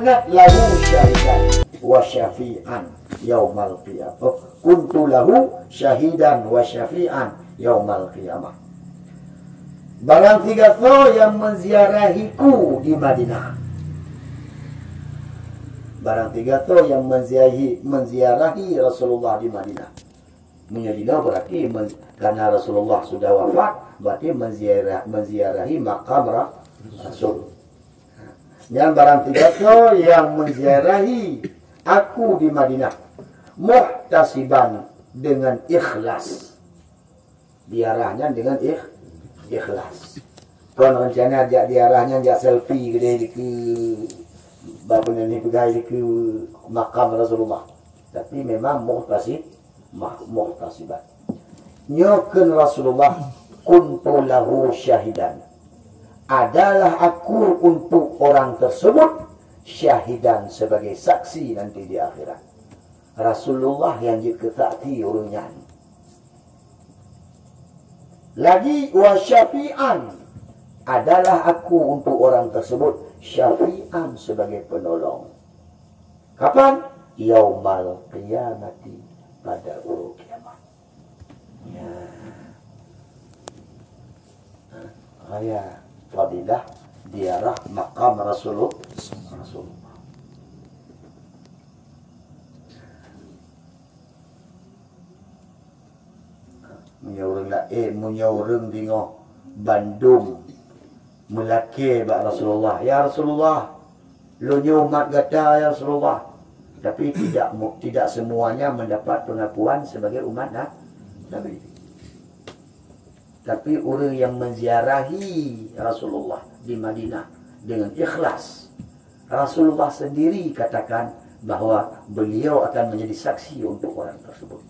kanat lahu syahidan wa syafi'an yaumal qiyamah. Kuntu lahu syahidan wa syafi'an yaumal qiyamah. Barang tiga so yang menziarahiku di Madinah. Barang tiga so yang menziarahi Rasulullah di Madinah. Madinah berarti karena Rasulullah sudah wafat, berarti menziarahi makam Rasul. Dan barang tiga so yang menziarahi aku di Madinah, muhtasiban dengan ikhlas. Diarahnya dengan ikhlas. Tuan rencana ajak diarahnya ajak selfie gede ke babnya ni pergi ke makam Rasulullah. Tapi memang muhtasiban. Nyoken Rasulullah kuntu lahu syahidan. Adalah aku untuk orang tersebut syahidan sebagai saksi nanti di akhirat. Rasulullah yang diketahui orangnya. Lagi wa syafi'an, adalah aku untuk orang tersebut syafi'an sebagai penolong. Kapan? Yaumal qiyamati, pada hari kiamat. Ya. Ayah fadilah diarah makam Rasulullah. Menyaureng tengok Bandung melaki bak Rasulullah. Ya Rasulullah, lu umat gata ya Rasulullah. Tapi tidak semuanya mendapat pengakuan sebagai umat Nabi. Tapi orang yang menziarahi Rasulullah di Madinah dengan ikhlas, Rasulullah sendiri katakan bahwa beliau akan menjadi saksi untuk orang tersebut.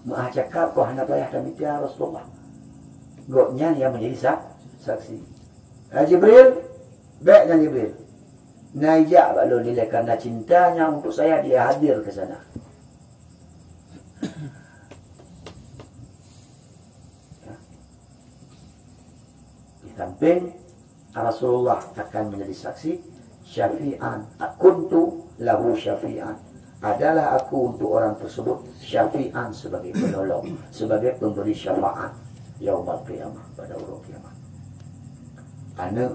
Maaf cakap kau hendak payah kami ya Rasulullah. Goknya yang menjadi saksi. Jibril, baiknya Jibril. Najak kalau nilai karena cintanya untuk saya dia hadir ke sana. Di samping Rasulullah akan menjadi saksi syafi'an. Kuntu lahu syafi'an. Adalah aku untuk orang tersebut syafi'an sebagai penolong, sebagai pemberi syafaat yaumul qiyamah, pada hari kiamat. Ana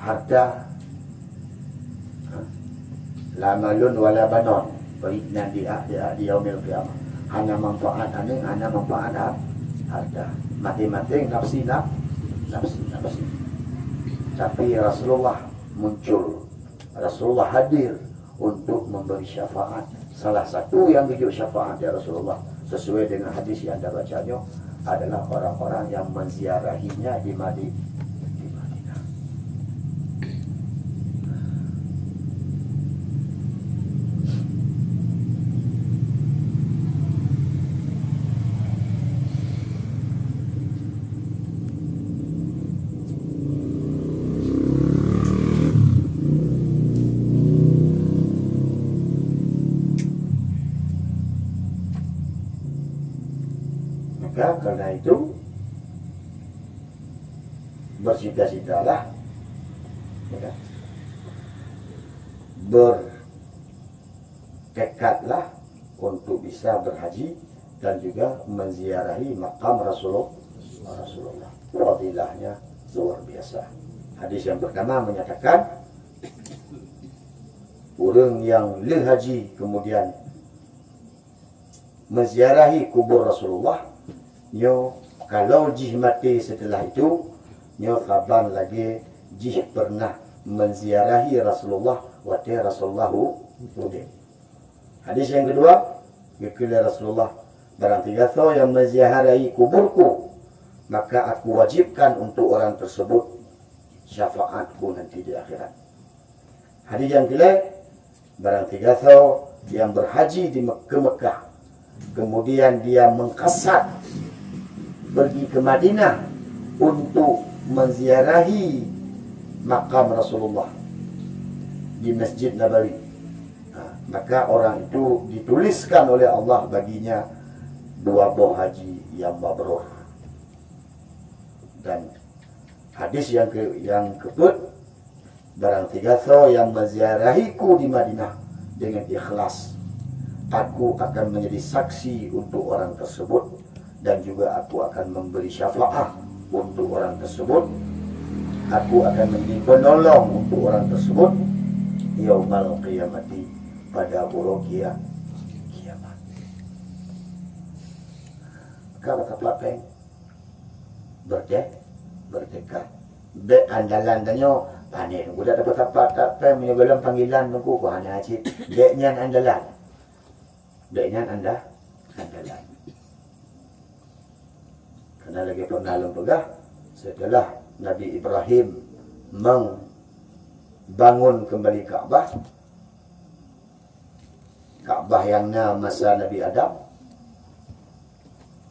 harta la malun wala banon baikna di yaumil qiyamah. Hanya manfaat ana manfaat harta. Mati-mati nafsi. Tapi Rasulullah muncul. Rasulullah hadir untuk memberi syafaat. Salah satu yang hidup syafaat ya Rasulullah sesuai dengan hadis yang anda bacanya adalah orang-orang yang menziarahinya di Madinah. Karena itu bersita-sitalah, ya, bertekadlah untuk bisa berhaji dan juga menziarahi makam Rasulullah. Fadilahnya luar biasa. Hadis yang pertama menyatakan orang yang haji kemudian menziarahi kubur Rasulullah, nyo kalau jih mati setelah itu, nyo kaban lagi jih pernah menziarahi Rasulullah waktu Rasulullah hidup. Hadis yang kedua, kekala Rasulullah, barang tiga so yang menziarahi kuburku, maka aku wajibkan untuk orang tersebut syafaatku nanti di akhirat. Hadis yang kedua, barang tiga so yang berhaji ke Mekah, kemudian dia mengkasat pergi ke Madinah untuk menziarahi makam Rasulullah di Masjid Nabawi. Maka orang itu dituliskan oleh Allah baginya 2 buah haji yang mabrur. Dan Hadis yang keput, barang tiga so yang menziarahiku di Madinah dengan ikhlas, aku akan menjadi saksi untuk orang tersebut, dan juga aku akan memberi syafaat untuk orang tersebut. Aku akan menjadi penolong untuk orang tersebut yaumal qiyamati, pada hari kiamat. Maka kata pelapeng bertekad. Be andalan danyo panik nunggu dah dapat apa menyebelam panggilan nunggu ko hana cip. Be nyan andalan. Be nyan andalan. Karena lagi pernah pegah setelah Nabi Ibrahim membangun kembali Ka'bah yang masa Nabi Adam,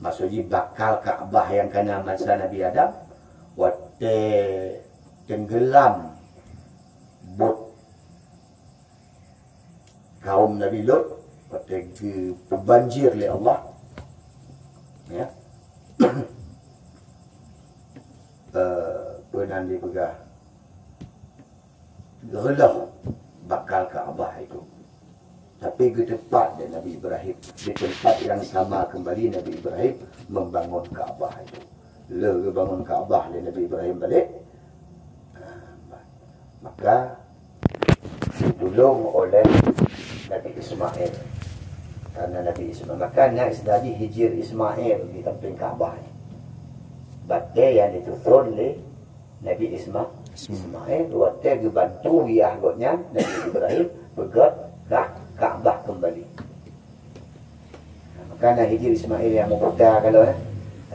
maksudnya bakal Ka'bah yang kena masa Nabi Adam, waktu tenggelam bot kaum Nabi Lut, waktu banjir oleh Allah, ya. Pernah dipegah gelah bakal Ka'bah itu. Tapi ke tempat dan Nabi Ibrahim, di tempat yang sama kembali Nabi Ibrahim membangun Ka'bah itu. Lalu bangun Ka'bah dan Nabi Ibrahim balik, maka ditolong oleh Nabi Ismail. Karena Nabi Ismail, maka nak sedari hijir Ismail di samping Ka'bah ini. Batai yang ditutur oleh Nabi Ismail, waktu dibantu agaknya Nabi Ibrahim begat Ka'bah kembali. Maka nak hijir Ismail yang memutar kalau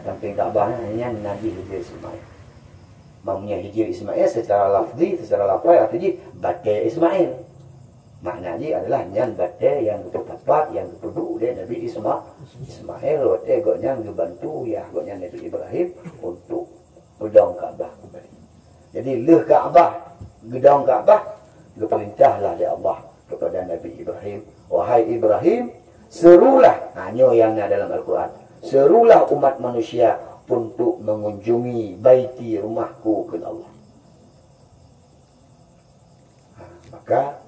samping Ka'bah hanya Nabi hijir Ismail. Maksudnya hijir Ismail secara lafzi, secara lafaz artinya batai Ismail. Maknanya adalah nyan batai yang tepat, yang duduk oleh Nabi Ismail waktu agaknya dibantu agaknya Nabi Ibrahim untuk gedong Ka'bah kembali. Jadi leh Ka'bah, gedong Ka'bah diperintahlah oleh Allah kepada Nabi Ibrahim, wahai Ibrahim, serulah, hanya yang ada dalam Al-Quran, serulah umat manusia untuk mengunjungi baiti, rumahku ke Allah. Maka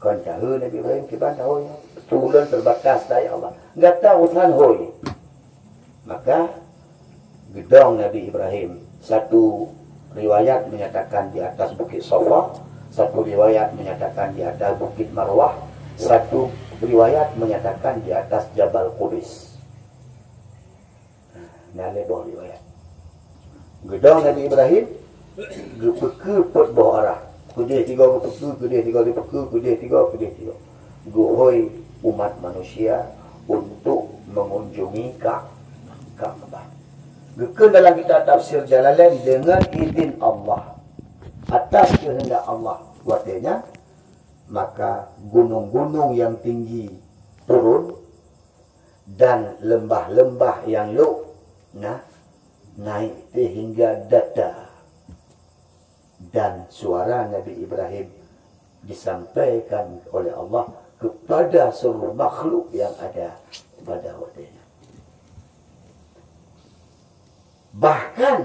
kan tahu Nabi Ibrahim kiban tahu tulen terbatas dari Allah, enggak tahu Tuhan hoi. Maka gedong Nabi Ibrahim, satu riwayat menyatakan di atas Bukit Safa, satu riwayat menyatakan di atas Bukit Marwah, satu riwayat menyatakan di atas Jabal Qudus. Nah, lebih riwayat. Gedong Nabi Ibrahim keput bawah arah. Kudih tiga peku, kudih tiga peku, kudih tiga. Gohoi umat manusia untuk mengunjungi Ka'bah. Gekun dalam kitab tafsir Jalalain dengan izin Allah, atas kehendak Allah buatnya, maka gunung-gunung yang tinggi turun dan lembah-lembah yang naik hingga dada, dan suara Nabi Ibrahim disampaikan oleh Allah kepada seluruh makhluk yang ada pada waktunya. Bahkan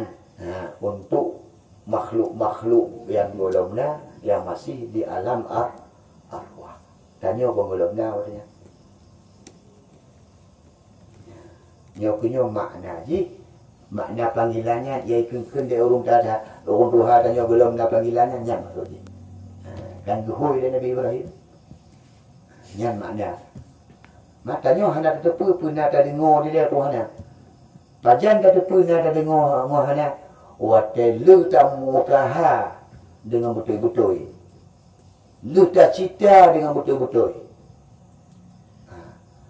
untuk makhluk-makhluk yang golongna yang masih di alam arwah. Tanya golongna waktunya. Nyokunyo makna ji. Makna panggilannya iaitu dia urung tada, urung Tuhan dan belum nak panggilannya nyam maksudnya. Kan guhui dari Nabi Ibrahim. Nyam makna. Matanya hendak tepu pun ada dengar dia Tuhan. Pajan kata pun ada dengar hana. Watelu tamu taha dengan betul-betul. Lu tak cita dengan betul-betul.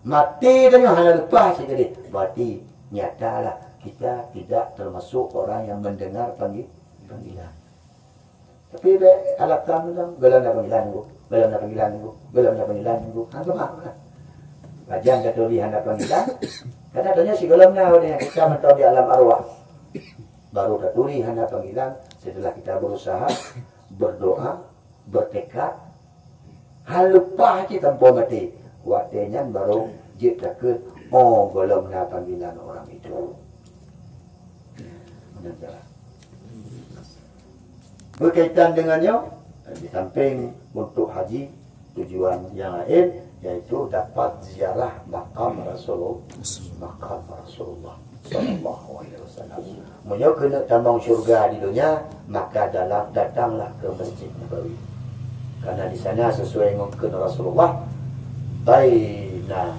Mati dan hana lepas sekali. Berarti nyatalah kita tidak termasuk orang yang mendengar panggilan. Tapi alat kami bilang, belum ada panggilan bu, belum ada panggilan bu, belum ada panggilan bu. Antum apa? Kajian kata lihat ada panggilan. Katanya si belum tahu dia kita mentau di alam arwah. Baru katuli hanya panggilan setelah kita berusaha, berdoa, bertekad. Hal lupa kita tanpa mati. Waktunya baru kita ke belum ada panggilan orang itu. Benar. Berkaitan dengannya, di samping untuk haji, tujuan yang lain yaitu dapat ziarah makam Rasulullah, makam Rasulullah sallallahu alaihi wasallam. Munyo kena tambang syurga di dunia, maka datanglah ke Masjid Nabawi. Karena di sana sesuai dengan Rasulullah, baina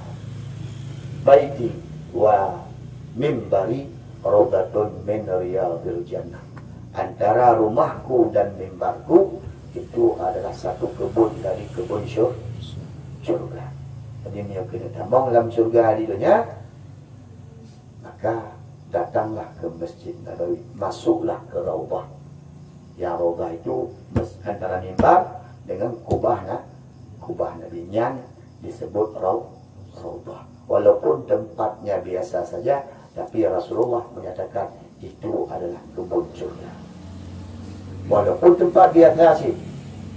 baiti wa mimbari rawdatun min riyadil jannah. Antara rumahku dan mimbarku itu adalah satu kebun dari kebun syurga. Jadi dia kena tambang dalam syurga di dunia, maka datanglah ke Masjid Nabawi, masuklah ke Raudhah. Yang Raudhah itu antara mimbar dengan kubah Nabi yang disebut Raudhah. Walaupun tempatnya biasa saja, tapi Rasulullah menyatakan itu adalah kebun syurga. Walaupun tempat biasa sih.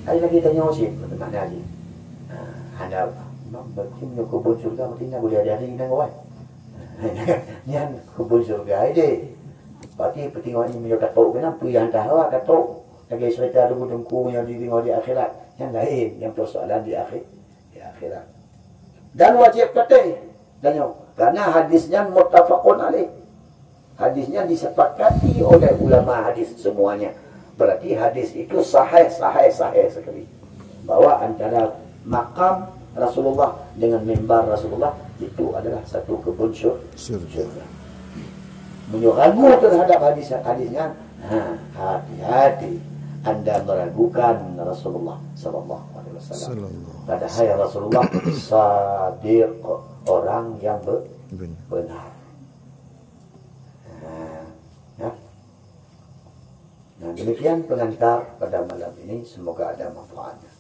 Ada lagi tanya sih, mana sih? Ada berarti kebun syurga berarti boleh ada hari ini kawan. Yang kebun syurga ini. Berarti pertengok ini dia kata kenapa yang tahu kata lagi cerita dengku yang ditengok di akhirat. Yang lain, yang persoalan di akhirat. Dan wajib kata karena hadisnya muttafaqun alaih. Hadisnya disepakati oleh ulama hadis semuanya. Berarti hadis itu sahih sekali. Bahwa antara makam Rasulullah dengan mimbar Rasulullah itu adalah satu kebun syurga. Ragu terhadap hadisnya, hati-hati Anda meragukan Rasulullah sallallahu alaihi wasallam. Padahal Rasulullah sadiq, orang yang benar. Nah, demikian pengantar pada malam ini, semoga ada manfaatnya.